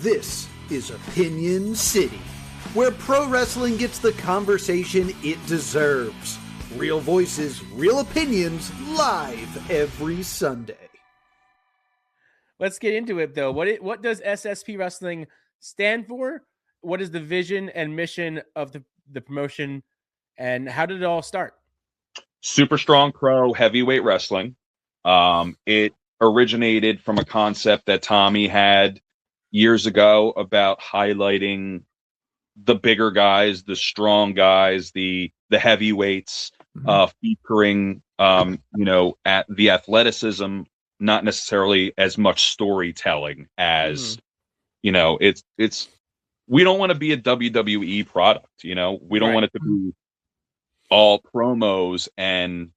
This is Opinion City, where pro wrestling gets the conversation it deserves. Real voices, real opinions, live every Sunday. Let's get into it, though. What does SSP Wrestling stand for? What is the vision and mission of the promotion, and how did it all start? Super strong pro heavyweight wrestling. It originated from a concept that Tommy had years ago about highlighting the bigger guys, the strong guys, the heavyweights, featuring at the athleticism, not necessarily as much storytelling as it's we don't want to be a WWE product, we don't want it to be all promos and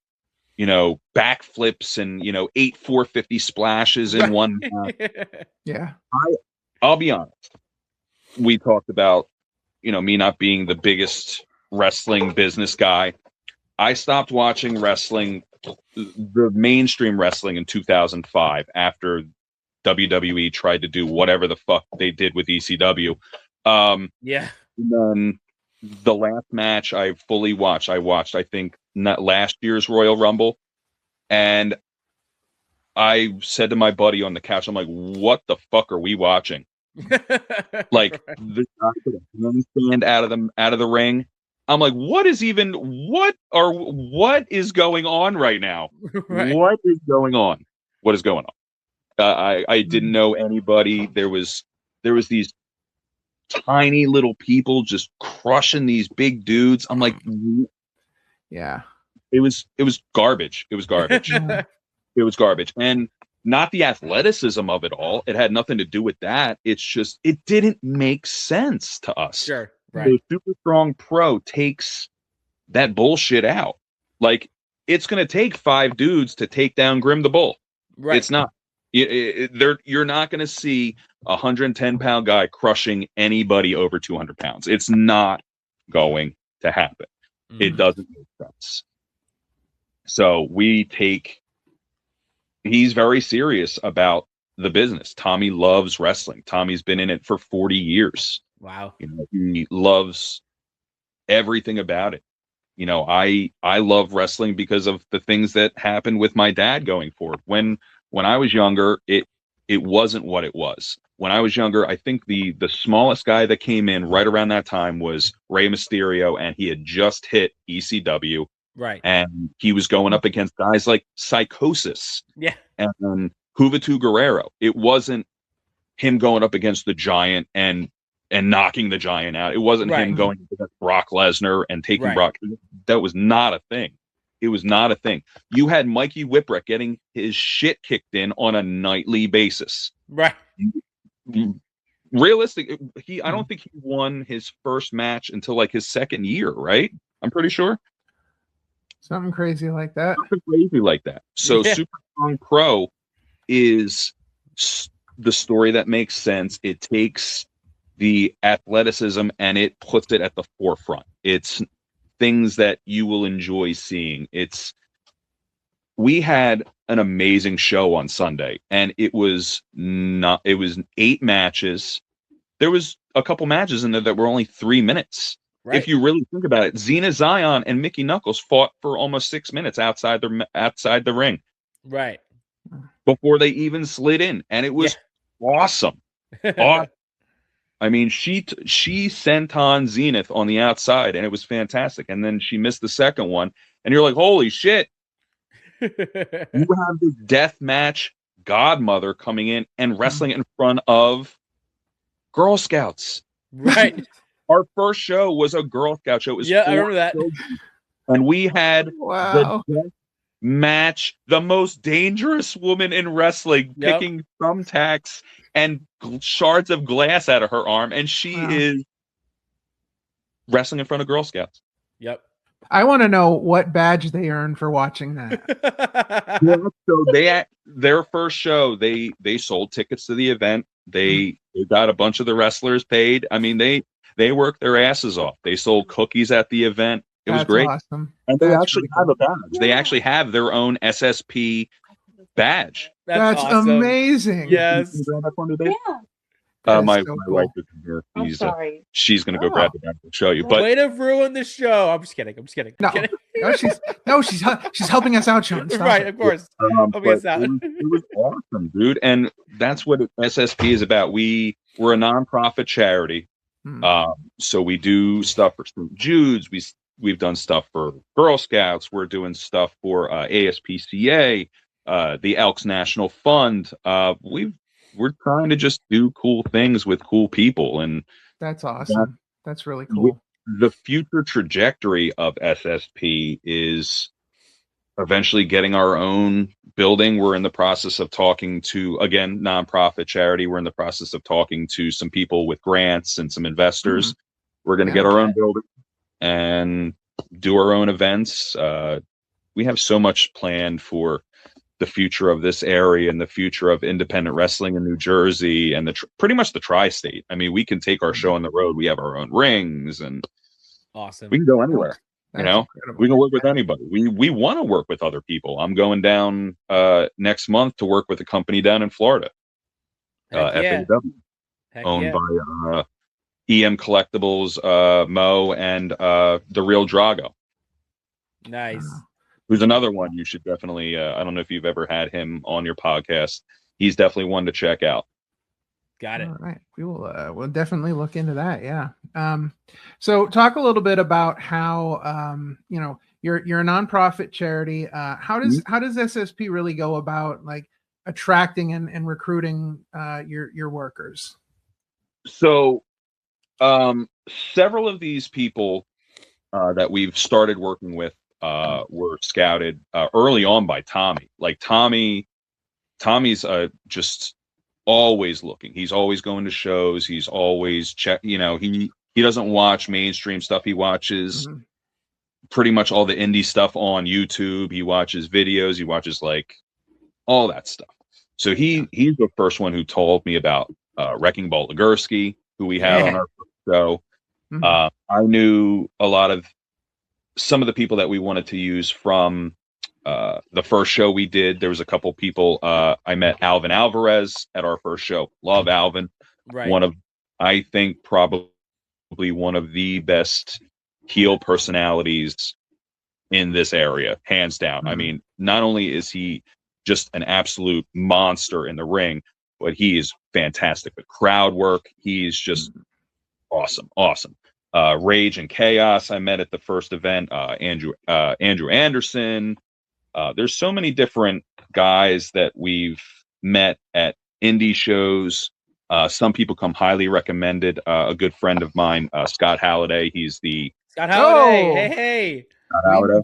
backflips and 8 450 splashes in one match. Yeah. I'll be honest. We talked about me not being the biggest wrestling business guy. I stopped watching wrestling, the mainstream wrestling, in 2005 after WWE tried to do whatever the fuck they did with ECW. And then the last match I fully watched, I think not last year's Royal Rumble, and I said to my buddy on the couch, I'm like, what the fuck are we watching? Like, the guy put a handstand out of the ring. I'm like, what is going on right now? Right. What is going on? I didn't know anybody. There was these tiny little people just crushing these big dudes. I'm like, yeah, it was garbage. It was garbage. It was garbage. And not the athleticism of it all. It had nothing to do with that. It's just, it didn't make sense to us. Sure. Right. The super strong pro takes that bullshit out. Like, it's going to take 5 dudes to take down Grim the Bull. Right. It's not. You're not going to see a 110-pound guy crushing anybody over 200 pounds. It's not going to happen. It doesn't make sense. So he's very serious about the business. Tommy loves wrestling. Tommy's been in it for 40 years. Wow. He loves everything about it. I love wrestling because of the things that happened with my dad going forward. When I was younger, it wasn't what it was. When I was younger, I think the smallest guy that came in right around that time was Rey Mysterio, and he had just hit ECW. Right. And he was going up against guys like Psychosis. Yeah. And Juventud Guerrero. It wasn't him going up against the Giant and knocking the Giant out. It wasn't him going against Brock Lesnar and taking Brock. That was not a thing. It was not a thing. You had Mikey Whipwreck getting his shit kicked in on a nightly basis. Right. Realistic. I don't think he won his first match until like his second year, right? I'm pretty sure. Something crazy like that. So Super Strong Pro is the story that makes sense. It takes the athleticism and it puts it at the forefront. It's things that you will enjoy seeing. We had an amazing show on Sunday, and it was 8 matches. There was a couple matches in there that were only 3 minutes. Right. If you really think about it, Xena Zion and Mickey Knuckles fought for almost 6 minutes outside the ring. Right. Before they even slid in, and it was awesome. Awesome. I mean, she sent on Zenith on the outside, and it was fantastic. And then she missed the second one, and you're like, holy shit. You have this death match godmother coming in and wrestling in front of Girl Scouts. Right. Our first show was a Girl Scout show. It was I remember that. And we had the death match, the most dangerous woman in wrestling, picking thumbtacks and shards of glass out of her arm, and she is wrestling in front of Girl Scouts. Yep. I want to know what badge they earned for watching that. So their first show, they sold tickets to the event. They got a bunch of the wrestlers paid. I mean, they worked their asses off. They sold cookies at the event. It was great. Awesome. And they actually have a badge. Yeah. They actually have their own SSP badge. That's awesome. Amazing. Yes. Yeah. That is My so wife cool. is here. I'm sorry. She's gonna go grab Oh. it and show you. But Way to ruin the show. I'm just kidding. I'm just kidding. I'm No, kidding. she's helping us out, Sean. Stop Right, it. of course. Helping but us out. it was awesome, dude. And that's what SSP is about. We're a nonprofit charity. Hmm. So we do stuff for St. Jude's. We've done stuff for Girl Scouts. We're doing stuff for ASPCA, the Elks National Fund. We're trying to just do cool things with cool people, and That's awesome. That's really cool. the future trajectory of SSP is eventually getting our own building. We're in the process of talking to, again, nonprofit charity. We're in the process of talking to some people with grants and some investors. We're going to get our own building and do our own events. We have so much planned for the future of this area and the future of independent wrestling in New Jersey and pretty much the tri-state. I mean, we can take our show on the road. We have our own rings and Awesome. we can go anywhere. That's You know, incredible. we can work with anybody. We want to work with other people. I'm going down next month to work with a company down in Florida, Heck yeah. FAW, Heck owned yeah. by EM Collectibles, Mo, and the Real Drago, Nice. who's another one you should definitely. I don't know if you've ever had him on your podcast. He's definitely one to check out. Got it. All right, we will. We'll definitely look into that. Yeah. So talk a little bit about how you're a nonprofit charity. How does SSP really go about like attracting and recruiting your workers? So, several of these people that we've started working with were scouted early on by Tommy. Like Tommy's just always looking. He's always going to shows. He's always he doesn't watch mainstream stuff. He watches pretty much all the indie stuff on YouTube. He watches videos. He watches like all that stuff. So he's the first one who told me about Wrecking Ball Legursky, who we had on our show. I knew a lot of some of the people that we wanted to use from the first show we did. There was a couple people. I met Alvin Alvarez at our first show. Love Alvin. Right. I think probably one of the best heel personalities in this area, hands down. I mean, not only is he just an absolute monster in the ring, but he is fantastic with crowd work. He's just awesome. Rage and Chaos, I met at the first event. Andrew Anderson. There's so many different guys that we've met at indie shows. Some people come highly recommended. A good friend of mine, Scott Halliday. He's the Scott Halliday. Hey. Scott Halliday.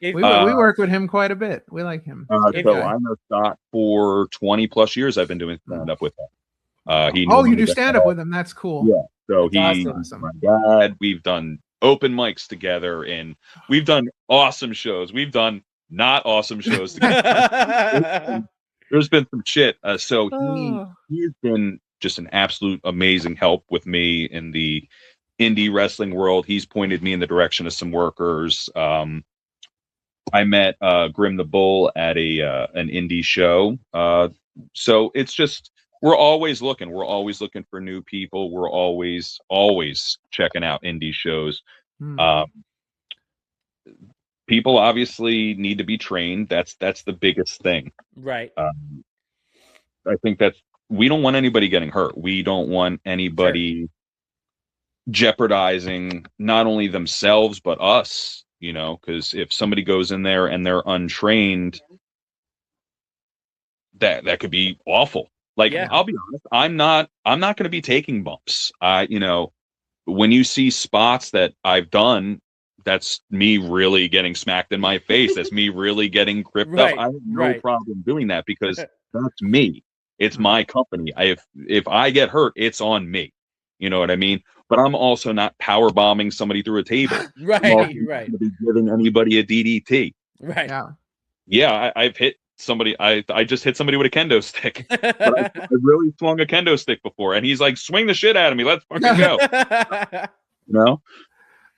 We work with him quite a bit. We like him. So I know Scott for 20 plus years. I've been doing stand up with him. You do stand up with him. That's cool. Yeah. So he's awesome. my dad. We've done open mics together, and we've done awesome shows. We've done not awesome shows together. There's been some shit. So he's been just an absolute amazing help with me in the indie wrestling world. He's pointed me in the direction of some workers. I met Grim the Bull at an indie show. So it's just, we're always looking. We're always looking for new people. We're always checking out indie shows. People obviously need to be trained. That's the biggest thing. Right. I think we don't want anybody getting hurt. We don't want anybody jeopardizing not only themselves but us, because if somebody goes in there and they're untrained, that could be awful. Like, I'll be honest, I'm not going to be taking bumps. When you see spots that I've done, that's me really getting smacked in my face. That's me really getting gripped up. I have no problem doing that because that's me. It's my company. If I get hurt, it's on me. You know what I mean? But I'm also not power bombing somebody through a table. Right. Be giving anybody a DDT. Right. Yeah. I've hit somebody. I just hit somebody with a kendo stick. But I really swung a kendo stick before, and he's like, "Swing the shit out of me. Let's fucking go."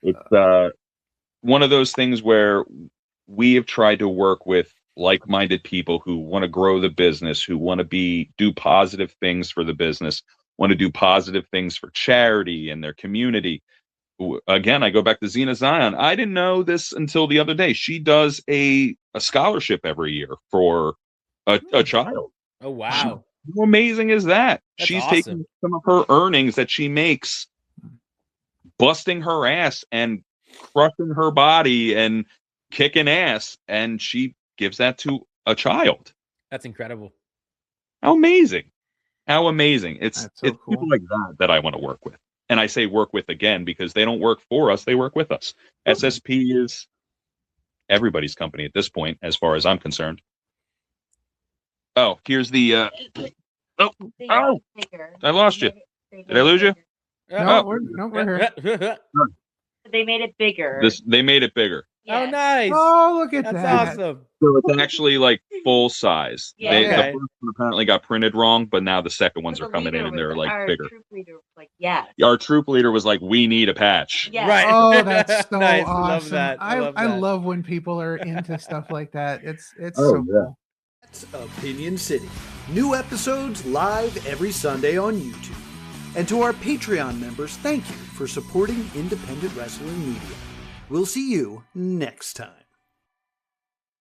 It's one of those things where we have tried to work with like-minded people who want to grow the business, who want to do positive things for the business, want to do positive things for charity and their community. Again, I go back to Xena Zion. I didn't know this until the other day. She does a scholarship every year for a child. Oh, wow. How amazing is that? That's She's awesome. taking some of her earnings that she makes, busting her ass and crushing her body and kicking ass, and she gives that to a child. That's incredible. How amazing. How amazing. It's That's so cool. people like that I want to work with. And I say work with again because they don't work for us, they work with us. SSP is everybody's company at this point, as far as I'm concerned. Oh, here's the I lost you. Did I lose you? No, we're here. They made it bigger. They made it bigger. Oh, nice. Oh, look at That's that. awesome. So it's actually like full size. Yeah. The Okay. first one apparently got printed wrong, but now the second ones The are coming in leader and they're was- like our bigger. troop leader was like, yes. Our troop leader was like, "We need a patch." Yes. Right. Oh, that's so Nice. awesome. Love that. I love I that. love when people are into stuff like that. It's Oh, so yeah. cool. That's Opinion City. New episodes live every Sunday on YouTube. And to our Patreon members, thank you for supporting independent wrestling media. We'll see you next time.